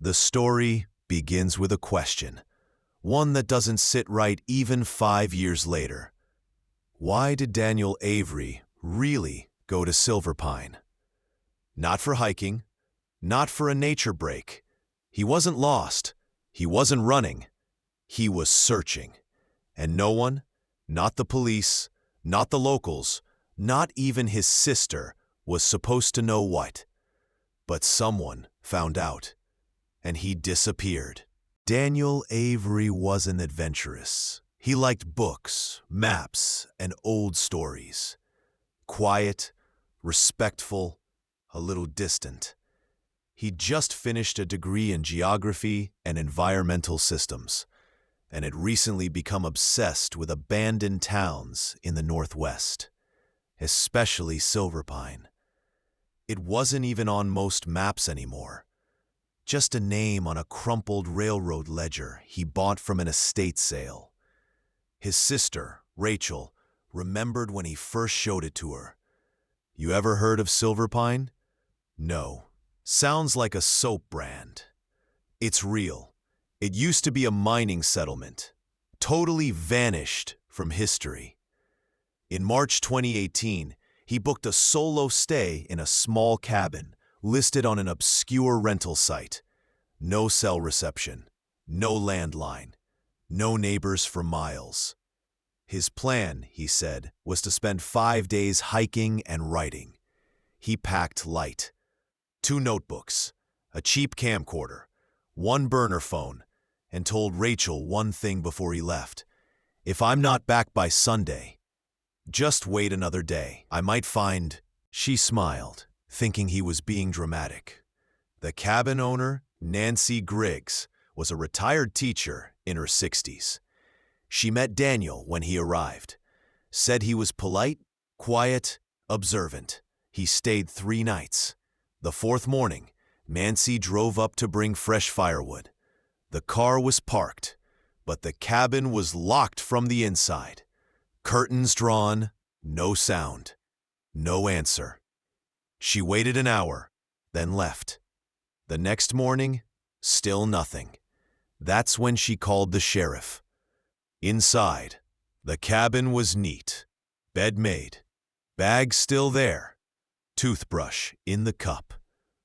The story begins with a question, one that doesn't sit right even 5 years later. Why did Daniel Avery really go to Silverpine? Not for hiking, not for a nature break. He wasn't lost. He wasn't running. He was searching. And no one, not the police, not the locals, not even his sister, was supposed to know what. But someone found out, and he disappeared. Daniel Avery wasn't adventurous. He liked books, maps, and old stories. Quiet, respectful, a little distant. He'd just finished a degree in geography and environmental systems, and had recently become obsessed with abandoned towns in the Northwest, especially Silverpine. It wasn't even on most maps anymore. Just a name on a crumpled railroad ledger he bought from an estate sale. His sister, Rachel, remembered when he first showed it to her. "You ever heard of Silverpine?" "No. Sounds like a soap brand." "It's real. It used to be a mining settlement. Totally vanished from history." In March 2018, he booked a solo stay in a small cabin listed on an obscure rental site. No cell reception, no landline, no neighbors for miles. His plan, he said, was to spend 5 days hiking and writing. He packed light. 2 notebooks, a cheap camcorder, 1 burner phone, and told Rachel one thing before he left. "If I'm not back by Sunday, just wait another day. I might find—" She smiled, thinking he was being dramatic. The cabin owner, Nancy Griggs, was a retired teacher in her 60s. She met Daniel when he arrived. Said he was polite, quiet, observant. He stayed 3 nights. The 4th morning, Nancy drove up to bring fresh firewood. The car was parked, but the cabin was locked from the inside. Curtains drawn, no sound, no answer. She waited an hour, then left. The next morning, still nothing. That's when she called the sheriff. Inside, the cabin was neat. Bed made. Bag still there. Toothbrush in the cup.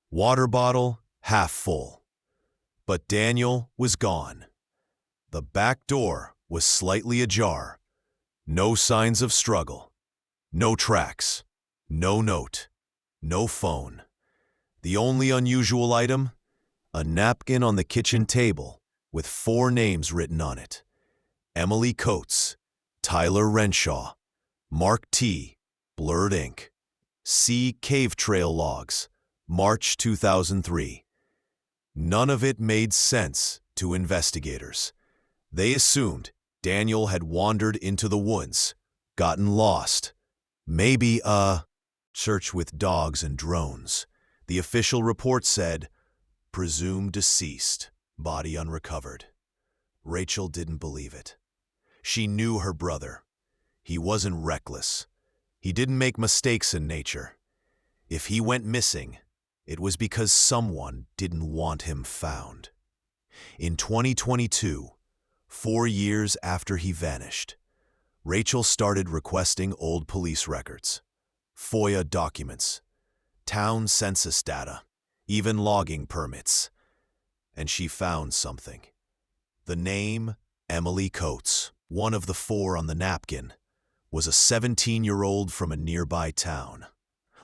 Water bottle half full. But Daniel was gone. The back door was slightly ajar. No signs of struggle. No tracks. No note. No phone. The only unusual item? A napkin on the kitchen table with 4 names written on it. Emily Coates, Tyler Renshaw, Mark T., blurred ink. C. Cave Trail Logs, March 2003. None of it made sense to investigators. They assumed Daniel had wandered into the woods, gotten lost. Maybe a search with dogs and drones. The official report said, "Presumed deceased, body unrecovered." Rachel didn't believe it. She knew her brother. He wasn't reckless. He didn't make mistakes in nature. If he went missing, it was because someone didn't want him found. In 2022, 4 years after he vanished, Rachel started requesting old police records, FOIA documents, town census data, even logging permits. And she found something. The name, Emily Coates, one of the 4 on the napkin, was a 17-year-old from a nearby town.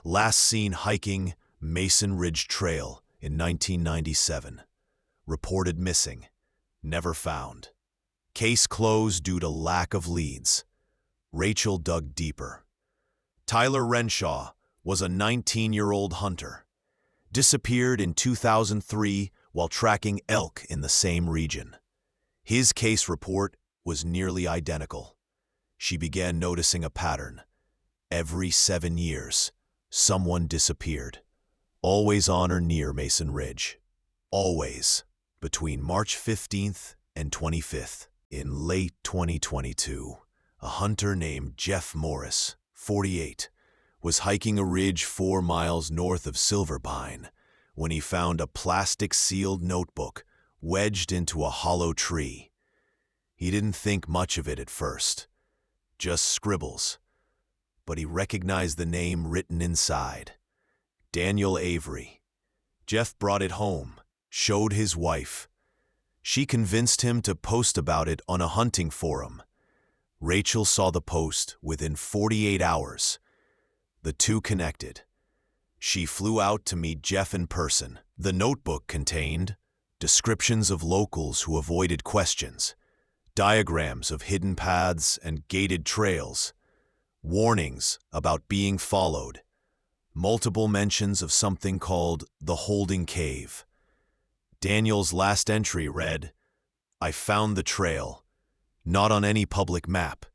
Last seen hiking Mason Ridge Trail in 1997. Reported missing. Never found. Case closed due to lack of leads. Rachel dug deeper. Tyler Renshaw was a 19-year-old hunter. Disappeared in 2003 while tracking elk in the same region. His case report was nearly identical. She began noticing a pattern. Every 7 years, someone disappeared. Always on or near Mason Ridge. Always between March 15th and 25th. In late 2022, a hunter named Jeff Morris, 48, was hiking a ridge 4 miles north of Silverpine when he found a plastic-sealed notebook wedged into a hollow tree. He didn't think much of it at first, just scribbles, but he recognized the name written inside. Daniel Avery. Jeff brought it home, showed his wife. She convinced him to post about it on a hunting forum. Rachel saw the post within 48 hours. The two connected. She flew out to meet Jeff in person. The notebook contained descriptions of locals who avoided questions, diagrams of hidden paths and gated trails, warnings about being followed, multiple mentions of something called the Holding Cave. Daniel's last entry read, "I found the trail, not on any public map.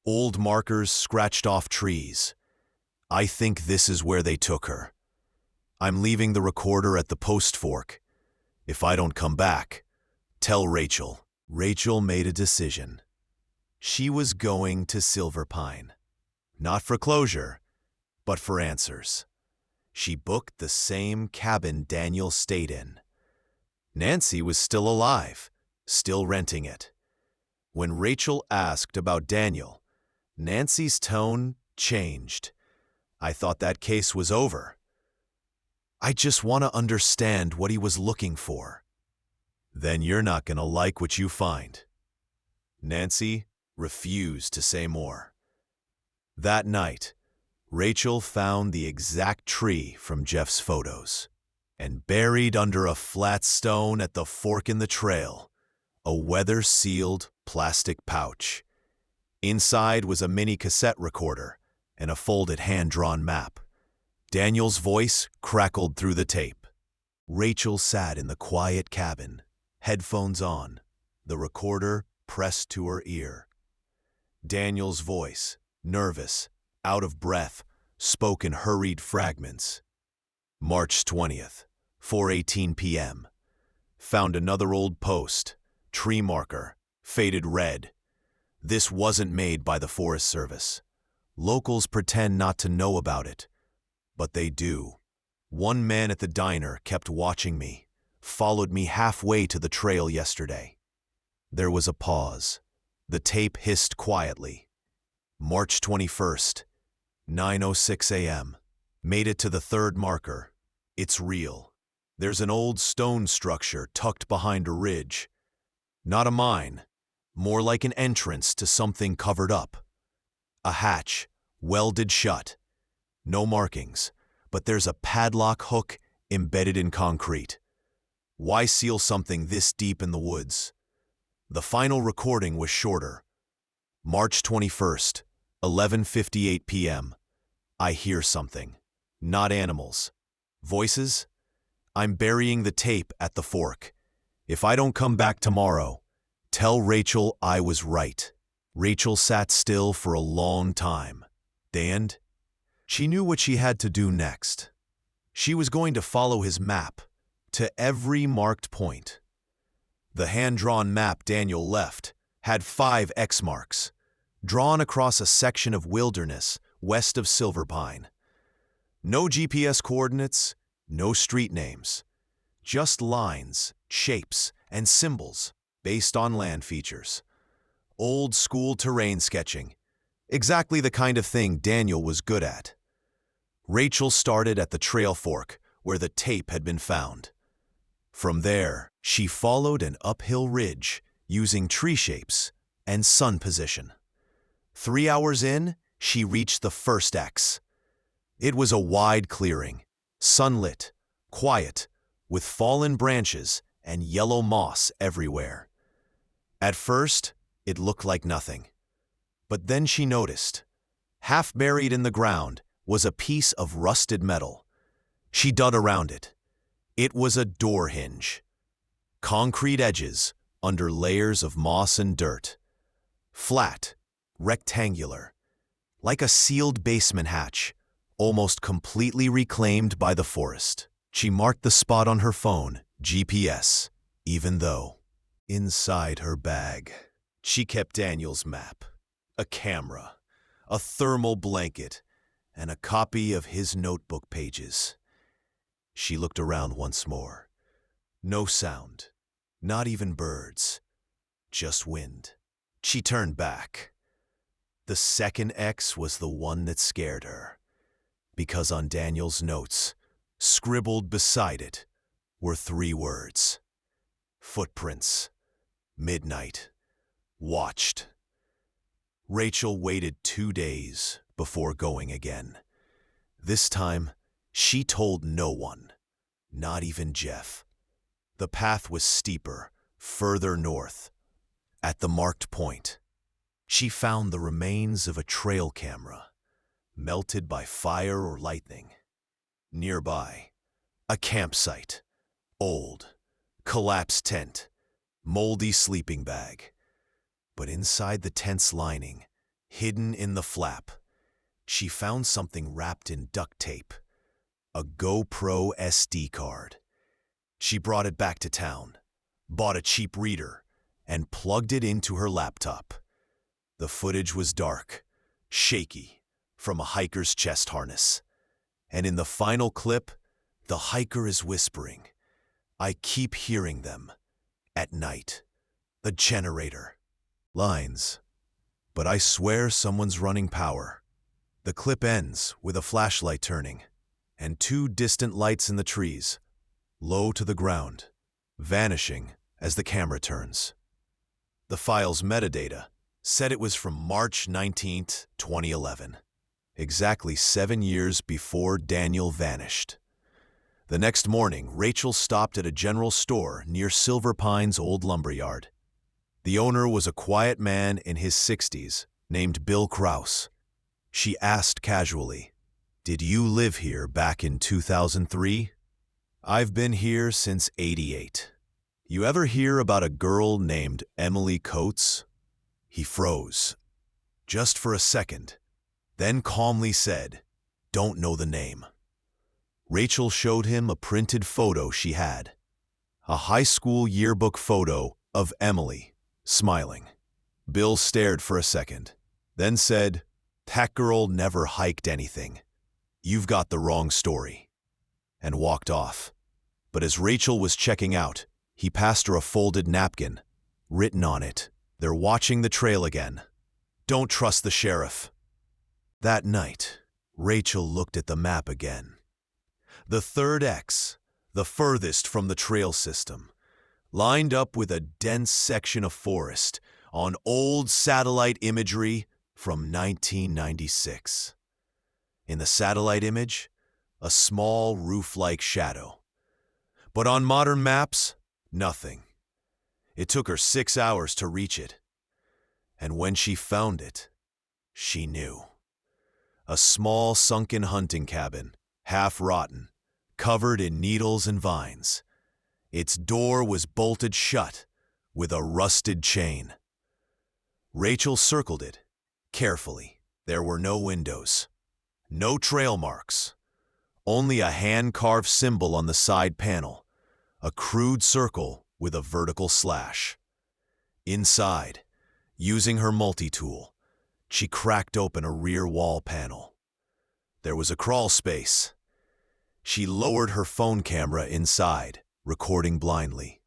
Old markers scratched off trees. I think this is where they took her. I'm leaving the recorder at the post fork. If I don't come back, tell Rachel." Rachel made a decision. She was going to Silverpine. Not for closure, but for answers. She booked the same cabin Daniel stayed in. Nancy was still alive, still renting it. When Rachel asked about Daniel, Nancy's tone changed. "I thought that case was over. I just want to understand what he was looking for." "Then you're not going to like what you find." Nancy refused to say more. That night, Rachel found the exact tree from Jeff's photos, and buried under a flat stone at the fork in the trail, a weather-sealed plastic pouch. Inside was a mini cassette recorder and a folded hand-drawn map. Daniel's voice crackled through the tape. Rachel sat in the quiet cabin, headphones on, the recorder pressed to her ear. Daniel's voice, nervous, out of breath, spoke in hurried fragments. March 20th, 4:18 p.m. Found another old post, tree marker, faded red. This wasn't made by the Forest Service. Locals pretend not to know about it, but they do. One man at the diner kept watching me, followed me halfway to the trail yesterday. There was a pause. The tape hissed quietly. March 21st, 9:06 a.m. Made it to the third marker. It's real. There's an old stone structure tucked behind a ridge. Not a mine, more like an entrance to something covered up. A hatch, welded shut. No markings, but there's a padlock hook embedded in concrete. Why seal something this deep in the woods? The final recording was shorter. March 21st, 11:58 p.m. I hear something. Not animals. Voices? I'm burying the tape at the fork. If I don't come back tomorrow, tell Rachel I was right. Rachel sat still for a long time. And she knew what she had to do next. She was going to follow his map to every marked point. The hand-drawn map Daniel left had 5 X marks, drawn across a section of wilderness west of Silverpine. No GPS coordinates, no street names, just lines, shapes, and symbols based on land features. Old-school terrain sketching, exactly the kind of thing Daniel was good at. Rachel started at the trail fork where the tape had been found. From there, she followed an uphill ridge using tree shapes and sun position. 3 hours in, she reached the first X. It was a wide clearing, sunlit, quiet, with fallen branches and yellow moss everywhere. At first, it looked like nothing. But then she noticed, half buried in the ground was a piece of rusted metal. She dug around it. It was a door hinge. Concrete edges under layers of moss and dirt. Flat, rectangular, like a sealed basement hatch, almost completely reclaimed by the forest. She marked the spot on her phone, GPS, even though inside her bag, she kept Daniel's map, a camera, a thermal blanket, and a copy of his notebook pages. She looked around once more. No sound, not even birds, just wind. She turned back. The second X was the one that scared her, because on Daniel's notes, scribbled beside it, were 3 words. Footprints. Midnight. Watched. Rachel waited 2 days before going again. This time, she told no one, not even Jeff. The path was steeper, further north. At the marked point, she found the remains of a trail camera, melted by fire or lightning. Nearby, a campsite, old, collapsed tent, moldy sleeping bag. But inside the tent's lining, hidden in the flap, she found something wrapped in duct tape, a GoPro SD card. She brought it back to town, bought a cheap reader, and plugged it into her laptop. The footage was dark, shaky, from a hiker's chest harness. And in the final clip, the hiker is whispering, "I keep hearing them. At night. The generator. Lines. But I swear someone's running power." The clip ends with a flashlight turning, and 2 distant lights in the trees, low to the ground, vanishing as the camera turns. The file's metadata said it was from March 19th, 2011, exactly 7 years before Daniel vanished. The next morning, Rachel stopped at a general store near Silverpine's old lumberyard. The owner was a quiet man in his 60s named Bill Kraus. She asked casually, "Did you live here back in 2003? "I've been here since '88. You ever hear about a girl named Emily Coates?" He froze, just for a second, then calmly said, "Don't know the name." Rachel showed him a printed photo she had, a high school yearbook photo of Emily, smiling. Bill stared for a second, then said, "That girl never hiked anything. You've got the wrong story," and walked off. But as Rachel was checking out, he passed her a folded napkin, written on it, "They're watching the trail again. Don't trust the sheriff." That night, Rachel looked at the map again. The third X, the furthest from the trail system, lined up with a dense section of forest on old satellite imagery from 1996. In the satellite image, a small roof-like shadow. But on modern maps, nothing. It took her 6 hours to reach it. And when she found it, she knew. A small sunken hunting cabin, half rotten, covered in needles and vines. Its door was bolted shut with a rusted chain. Rachel circled it, carefully. There were no windows, no trail marks, only a hand-carved symbol on the side panel, a crude circle with a vertical slash. Inside, using her multi-tool, she cracked open a rear wall panel. There was a crawl space. She lowered her phone camera inside, recording blindly.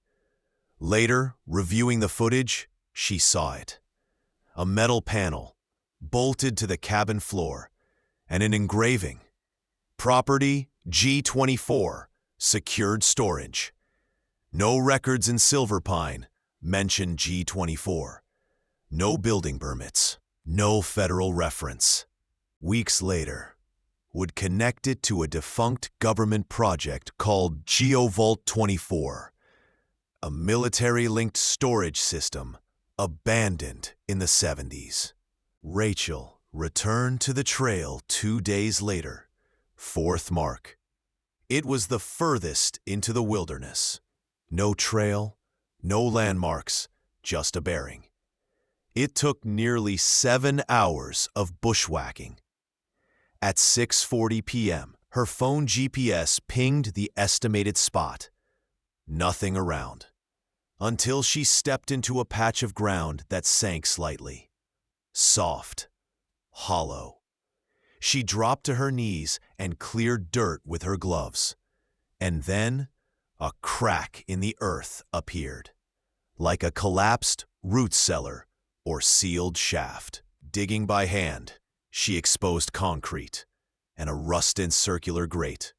Later, reviewing the footage, she saw it. A metal panel, bolted to the cabin floor, and an engraving. Property G24, secured storage. No records in Silverpine mention G24. No building permits, no federal reference. Weeks later, would connect it to a defunct government project called GeoVault 24, a military-linked storage system abandoned in the 70s. Rachel returned to the trail 2 days later, 4th mark. It was the furthest into the wilderness. No trail, no landmarks, just a bearing. It took nearly 7 hours of bushwhacking. At 6:40 p.m., her phone GPS pinged the estimated spot. Nothing around. Until she stepped into a patch of ground that sank slightly. Soft. Hollow. She dropped to her knees and cleared dirt with her gloves. And then a crack in the earth appeared, like a collapsed root cellar or sealed shaft. Digging by hand, she exposed concrete and a rusted circular grate.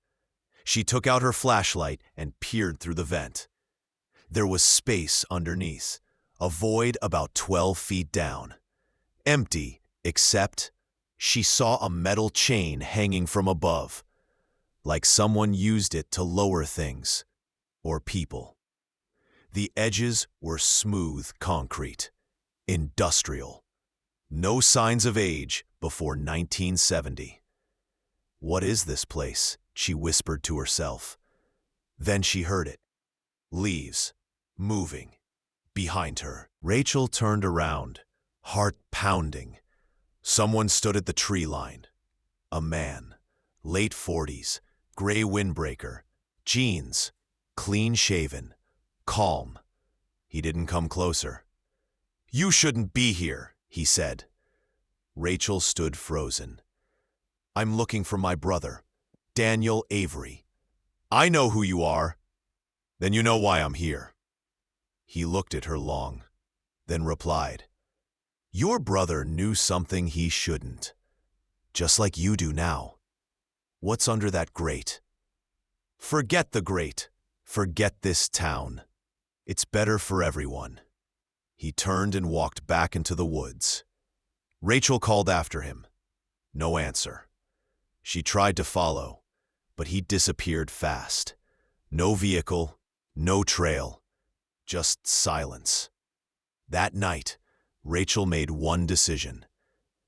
She took out her flashlight and peered through the vent. There was space underneath, a void about 12 feet down. Empty, except she saw a metal chain hanging from above, like someone used it to lower things or people. The edges were smooth concrete, industrial. No signs of age before 1970. "What is this place?" she whispered to herself. Then she heard it. Leaves, moving, behind her. Rachel turned around, heart pounding. Someone stood at the tree line. A man, late 40s, gray windbreaker, jeans, clean-shaven, calm. He didn't come closer. "You shouldn't be here," he said. Rachel stood frozen. "I'm looking for my brother, Daniel Avery." "I know who you are." "Then you know why I'm here." He looked at her long, then replied, "Your brother knew something he shouldn't, just like you do now. What's under that grate?" "Forget the grate. Forget this town. It's better for everyone." He turned and walked back into the woods. Rachel called after him. No answer. She tried to follow, but he disappeared fast. No vehicle, no trail, just silence. That night, Rachel made one decision.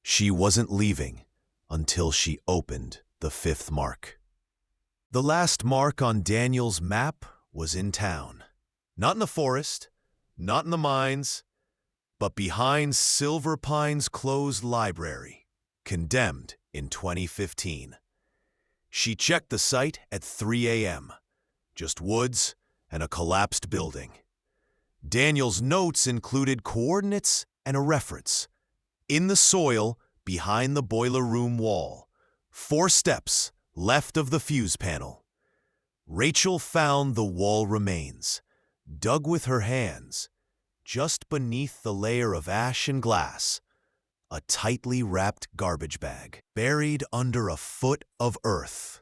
She wasn't leaving until she opened the fifth mark. The last mark on Daniel's map was in town. Not in the forest, not in the mines, but behind Silverpine's closed library, condemned in 2015. She checked the site at 3 a.m. Just woods and a collapsed building. Daniel's notes included coordinates and a reference. In the soil behind the boiler room wall, 4 steps left of the fuse panel. Rachel found the wall remains, dug with her hands, just beneath the layer of ash and glass, a tightly wrapped garbage bag, buried under a foot of earth.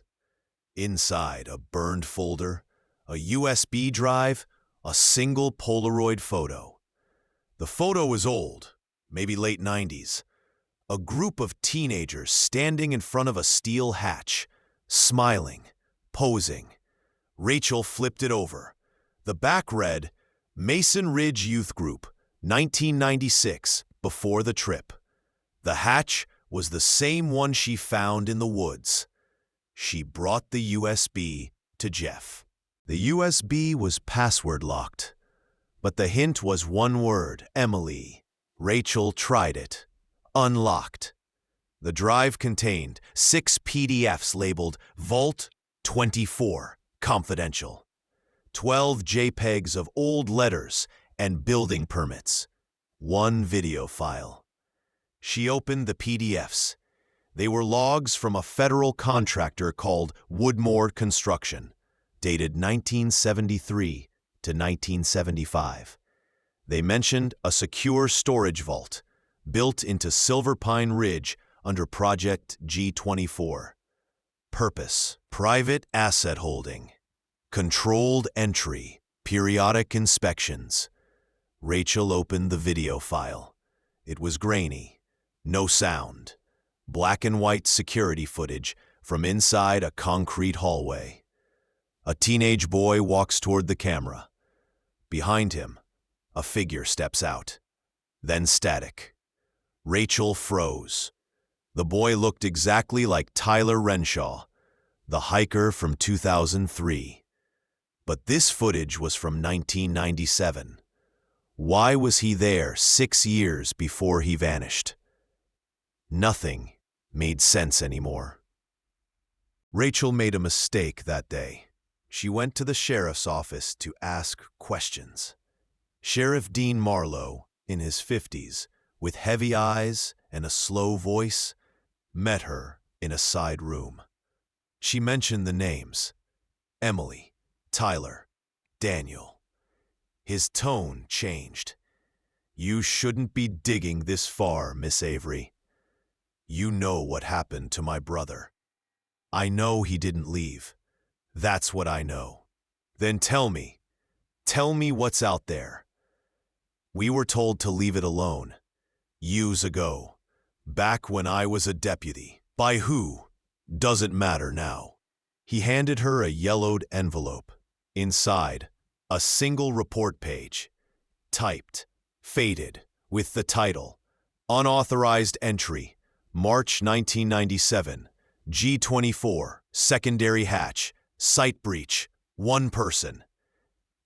Inside, a burned folder, a USB drive, a single Polaroid photo. The photo was old, maybe late 90s. A group of teenagers standing in front of a steel hatch, smiling, posing. Rachel flipped it over. The back read, "Mason Ridge Youth Group, 1996, before the trip." The hatch was the same one she found in the woods. She brought the USB to Jeff. The USB was password locked, but the hint was one word, Emily. Rachel tried it. Unlocked. The drive contained 6 PDFs labeled Vault 24, Confidential. 12 JPEGs of old letters and building permits. 1 video file. She opened the PDFs. They were logs from a federal contractor called Woodmore Construction, dated 1973 to 1975. They mentioned a secure storage vault built into Silverpine Ridge under Project G24. Purpose: private asset holding. Controlled entry, periodic inspections. Rachel opened the video file. It was grainy, no sound. Black and white security footage from inside a concrete hallway. A teenage boy walks toward the camera. Behind him, a figure steps out. Then static. Rachel froze. The boy looked exactly like Tyler Renshaw, the hiker from 2003. But this footage was from 1997. Why was he there 6 years before he vanished? Nothing made sense anymore. Rachel made a mistake that day. She went to the sheriff's office to ask questions. Sheriff Dean Marlowe, in his 50s, with heavy eyes and a slow voice, met her in a side room. She mentioned the names: Emily, Tyler, Daniel. His tone changed. You shouldn't be digging this far, Miss Avery. You know what happened to my brother. I know he didn't leave. That's what I know. Then tell me what's out there. We were told to leave it alone. Years ago. Back when I was a deputy. By who? Doesn't matter now. He handed her a yellowed envelope. Inside, a single report page. Typed, faded, with the title, Unauthorized Entry, March 1997, G24, Secondary Hatch, Site Breach, 1 person.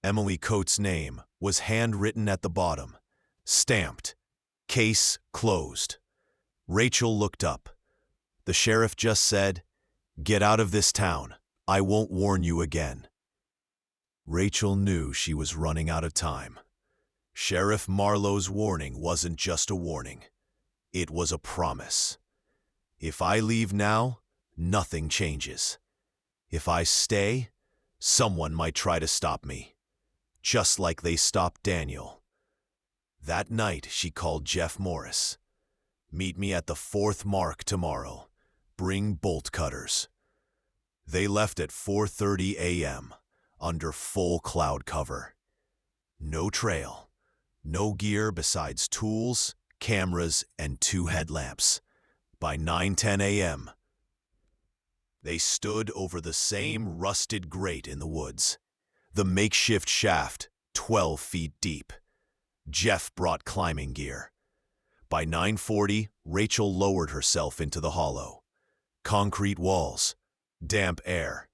Emily Coates' name was handwritten at the bottom, stamped, Case closed. Rachel looked up. The sheriff just said, "Get out of this town. I won't warn you again." Rachel knew she was running out of time. Sheriff Marlowe's warning wasn't just a warning. It was a promise. If I leave now, nothing changes. If I stay, someone might try to stop me. Just like they stopped Daniel. That night, she called Jeff Morris. "Meet me at the 4th mark tomorrow. Bring bolt cutters." They left at 4:30 a.m. under full cloud cover. No trail, no gear besides tools, cameras, and 2 headlamps. By 9:10 a.m., they stood over the same rusted grate in the woods. The makeshift shaft, 12 feet deep. Jeff brought climbing gear. By 9:40, Rachel lowered herself into the hollow. Concrete walls, damp air.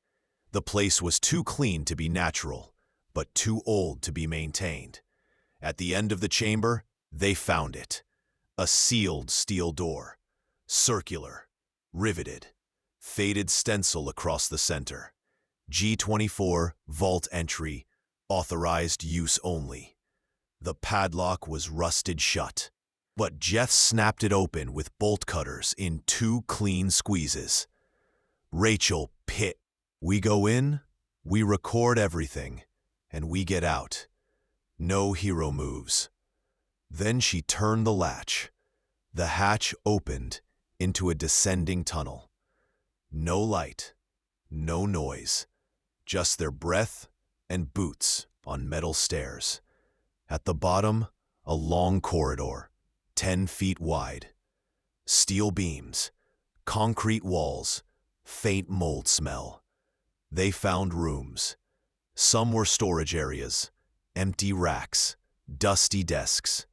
The place was too clean to be natural, but too old to be maintained. At the end of the chamber, they found it. A sealed steel door. Circular, riveted, faded stencil across the center. G24, vault entry, authorized use only. The padlock was rusted shut, but Jeff snapped it open with bolt cutters in 2 clean squeezes. Rachel pit. We go in, we record everything, and we get out. No hero moves. Then she turned the latch. The hatch opened into a descending tunnel. No light, no noise, just their breath and boots on metal stairs. At the bottom, a long corridor, 10 feet wide. Steel beams, concrete walls, faint mold smell. They found rooms. Some were storage areas, empty racks, dusty desks.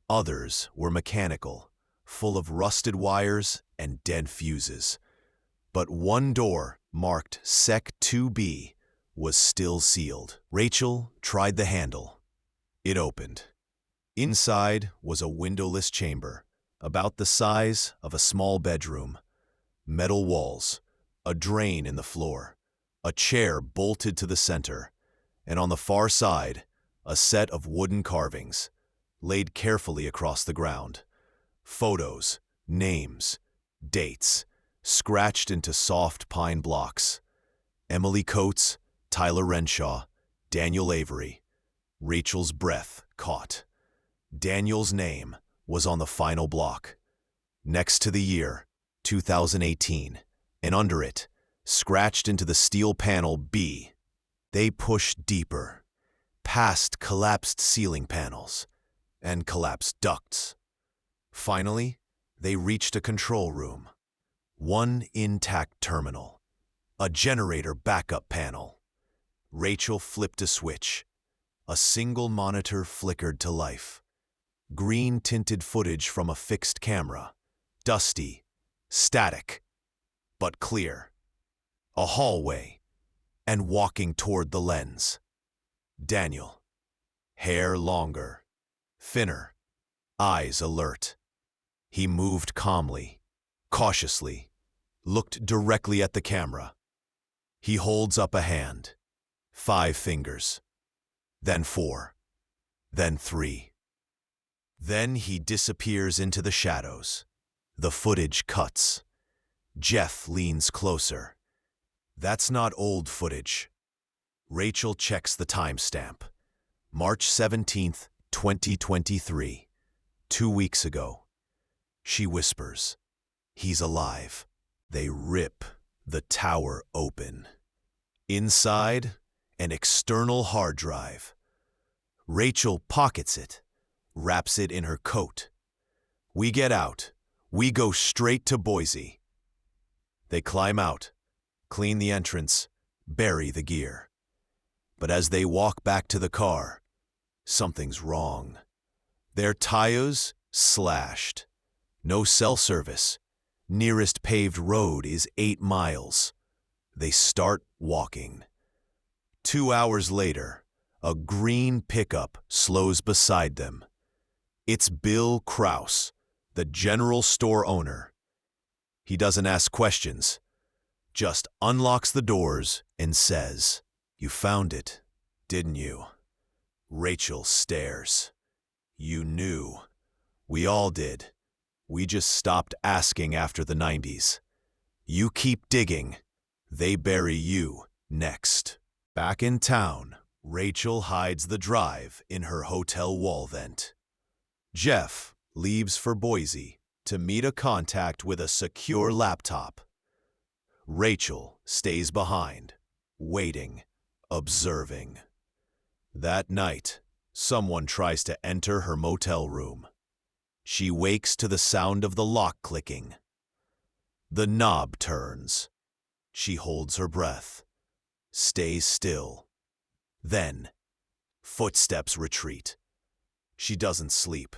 Others were mechanical, full of rusted wires and dead fuses. But one door, marked Sec 2B, was still sealed. Rachel tried the handle. It opened. Inside was a windowless chamber, about the size of a small bedroom. Metal walls, a drain in the floor, a chair bolted to the center, and on the far side, a set of wooden carvings, laid carefully across the ground. Photos, names, dates, scratched into soft pine blocks. Emily Coates, Tyler Renshaw, Daniel Avery. Rachel's breath caught. Daniel's name was on the final block. Next to the year, 2018, and under it, scratched into the steel panel B. They pushed deeper, past collapsed ceiling panels and collapsed ducts. Finally, they reached a control room. One intact terminal, a generator backup panel. Rachel flipped a switch. A single monitor flickered to life. Green-tinted footage from a fixed camera. Dusty, static, but clear. A hallway, and walking toward the lens. Daniel. Hair longer, thinner, eyes alert. He moved calmly, cautiously, looked directly at the camera. He holds up a hand. 5 fingers. Then 4. Then 3. Then he disappears into the shadows. The footage cuts. Jeff leans closer. That's not old footage. Rachel checks the timestamp. March 17th, 2023. 2 weeks ago. She whispers, "He's alive." They rip the tower open. Inside, an external hard drive. Rachel pockets it, wraps it in her coat. We get out. We go straight to Boise. They climb out, clean the entrance, bury the gear. But as they walk back to the car, something's wrong. Their tires slashed. No cell service. Nearest paved road is 8 miles. They start walking. 2 hours later, a green pickup slows beside them. It's Bill Kraus, the general store owner. He doesn't ask questions, just unlocks the doors and says, "You found it, didn't you?" Rachel stares. "You knew. We all did. We just stopped asking after the 90s. You keep digging. They bury you next." Back in town, Rachel hides the drive in her hotel wall vent. Jeff leaves for Boise to meet a contact with a secure laptop. Rachel stays behind, waiting, observing. That night, someone tries to enter her motel room. She wakes to the sound of the lock clicking. The knob turns. She holds her breath, stays still. Then, footsteps retreat. She doesn't sleep.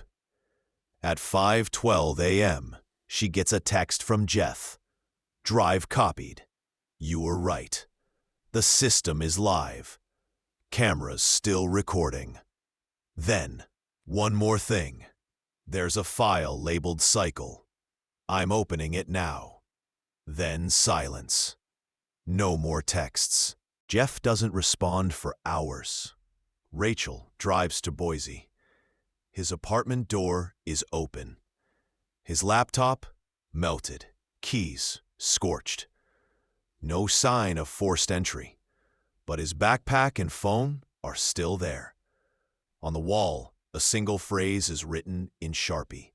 At 5:12 a.m., she gets a text from Jeff. "Drive copied. You were right. The system is live. Cameras still recording." Then, one more thing. There's a file labeled Cycle. "I'm opening it now." Then silence. No more texts. Jeff doesn't respond for hours. Rachel drives to Boise. His apartment door is open. His laptop, melted. Keys, scorched. No sign of forced entry. But his backpack and phone are still there. On the wall, a single phrase is written in Sharpie.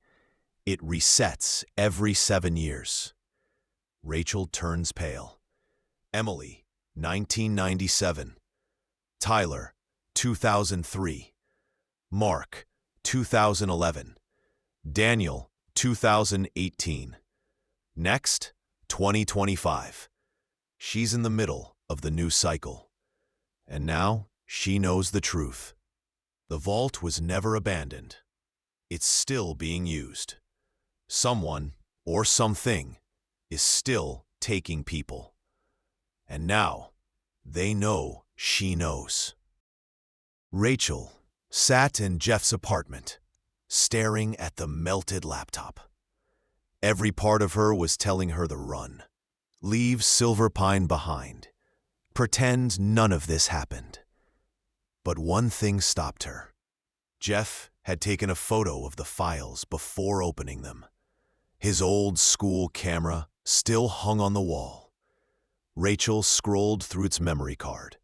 It resets every 7 years. Rachel turns pale. Emily, 1997. Tyler, 2003. Mark, 2011. Daniel, 2018. Next, 2025. She's in the middle of the new cycle. And now she knows the truth. The vault was never abandoned. It's still being used. Someone, or something, is still taking people. And now, they know she knows. Rachel sat in Jeff's apartment, staring at the melted laptop. Every part of her was telling her to run. Leave Silverpine behind. Pretend none of this happened. But one thing stopped her. Jeff had taken a photo of the files before opening them. His old school camera still hung on the wall. Rachel scrolled through its memory card.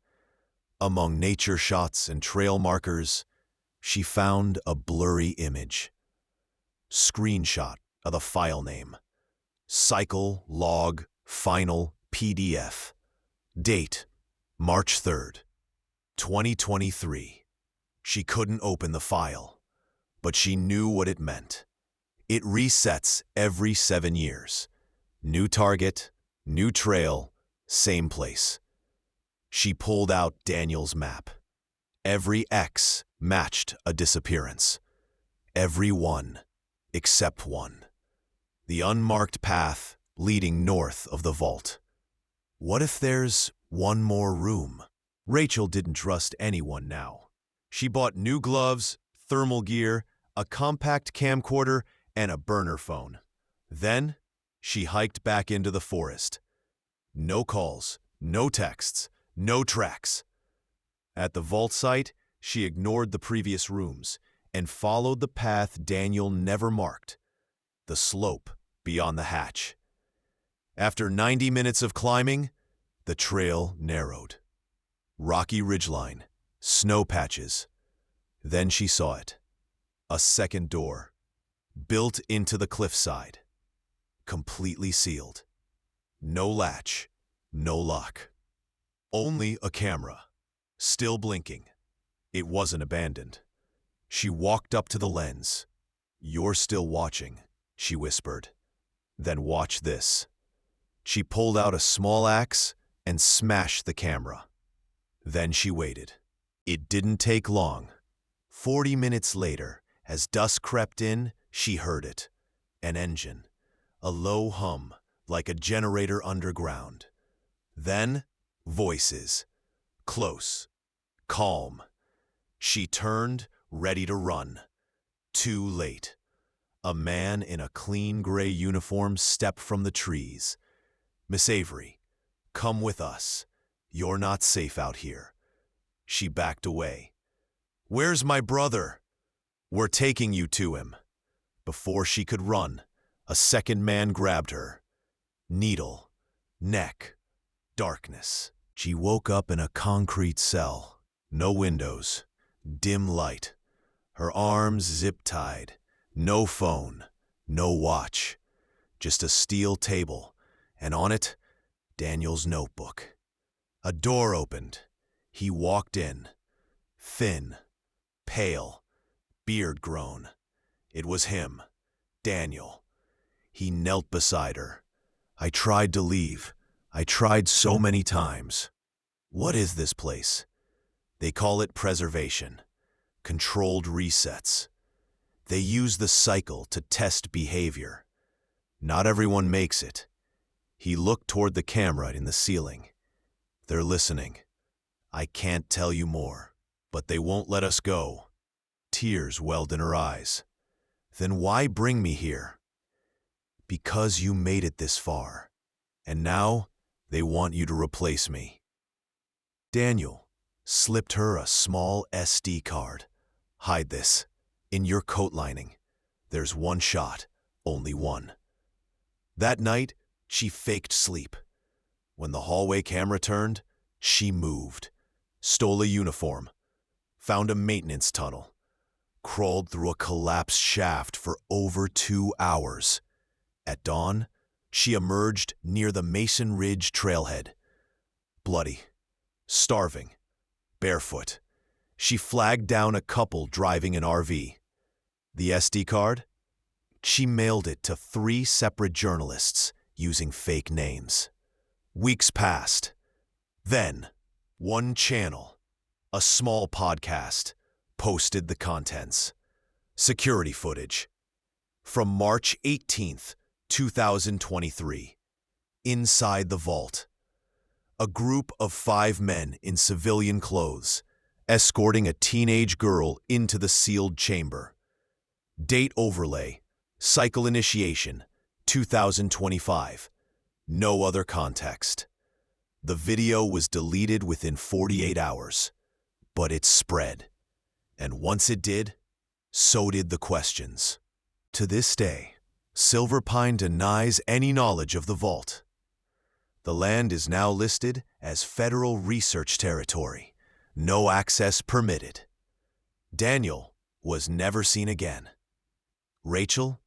Among nature shots and trail markers, she found a blurry image. Screenshot of the file name. Cycle log final PDF. Date, March 3rd, 2023. She couldn't open the file, but she knew what it meant. It resets every 7 years. New target, new trail, same place. She pulled out Daniel's map. Every X matched a disappearance. Every one, except one. The unmarked path leading north of the vault. What if there's one more room? Rachel didn't trust anyone now. She bought new gloves, thermal gear, a compact camcorder, and a burner phone. Then, she hiked back into the forest. No calls, no texts, no tracks. At the vault site, she ignored the previous rooms and followed the path Daniel never marked, the slope beyond the hatch. After 90 minutes of climbing, the trail narrowed. rocky ridgeline, snow patches. Then she saw it. A second door, built into the cliffside, completely sealed. No latch, no lock. Only a camera, still blinking. It wasn't abandoned. She walked up to the lens. "You're still watching," she whispered. "Then watch this." She pulled out a small axe and smashed the camera. Then she waited. It didn't take long. 40 minutes later, as dusk crept in, she heard it. An engine. A low hum, like a generator underground. Then, voices. Close. Calm. She turned, ready to run. Too late. A man in a clean gray uniform stepped from the trees. "Miss Avery, come with us. You're not safe out here." She backed away. "Where's my brother?" "We're taking you to him." Before she could run, a second man grabbed her. Needle, neck, darkness. She woke up in a concrete cell. No windows, dim light. Her arms zip-tied. No phone, no watch. Just a steel table, and on it, Daniel's notebook. A door opened. He walked in. Thin, pale, beard grown. It was him, Daniel. He knelt beside her. "I tried to leave. I tried so many times." "What is this place?" "They call it preservation. Controlled resets. They use the cycle to test behavior. Not everyone makes it." He looked toward the camera in the ceiling. "They're listening. I can't tell you more, but they won't let us go." Tears welled in her eyes. "Then why bring me here?" "Because you made it this far, and now they want you to replace me." Daniel slipped her a small SD card. "Hide this. In your coat lining. There's one shot, only one." That night, she faked sleep. When the hallway camera turned, she moved. Stole a uniform. Found a maintenance tunnel. Crawled through a collapsed shaft for over 2 hours. At dawn, she emerged near the Mason Ridge trailhead. Bloody, starving, barefoot. She flagged down a couple driving an RV. The SD card? She mailed it to 3 separate journalists using fake names. Weeks passed. Then, one channel, a small podcast, posted the contents. Security footage. From March 18th, 2023. Inside the vault. A group of 5 men in civilian clothes, escorting a teenage girl into the sealed chamber. Date overlay, cycle initiation, 2025. No other context. The video was deleted within 48 hours, but it spread. And once it did, so did the questions. To this day, Silverpine denies any knowledge of the vault. The land is now listed as federal research territory. No access permitted. Daniel was never seen again. Rachel?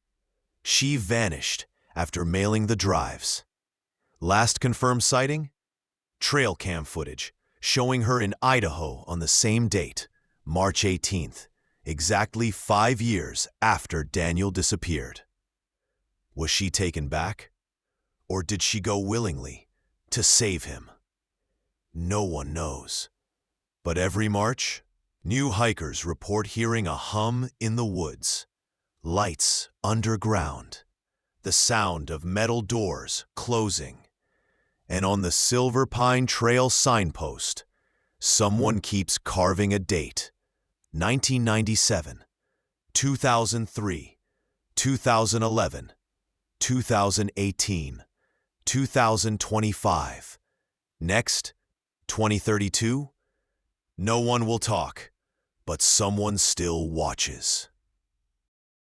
She vanished after mailing the drives. Last confirmed sighting? Trail cam footage showing her in Idaho on the same date, March 18th, exactly 5 years after Daniel disappeared. Was she taken back? Or did she go willingly to save him? No one knows. But every March, new hikers report hearing a hum in the woods, lights underground, the sound of metal doors closing, and on the Silverpine Trail signpost, someone keeps carving a date: 1997, 2003, 2011, 2018, 2025. Next, 2032. No one will talk, but someone still watches.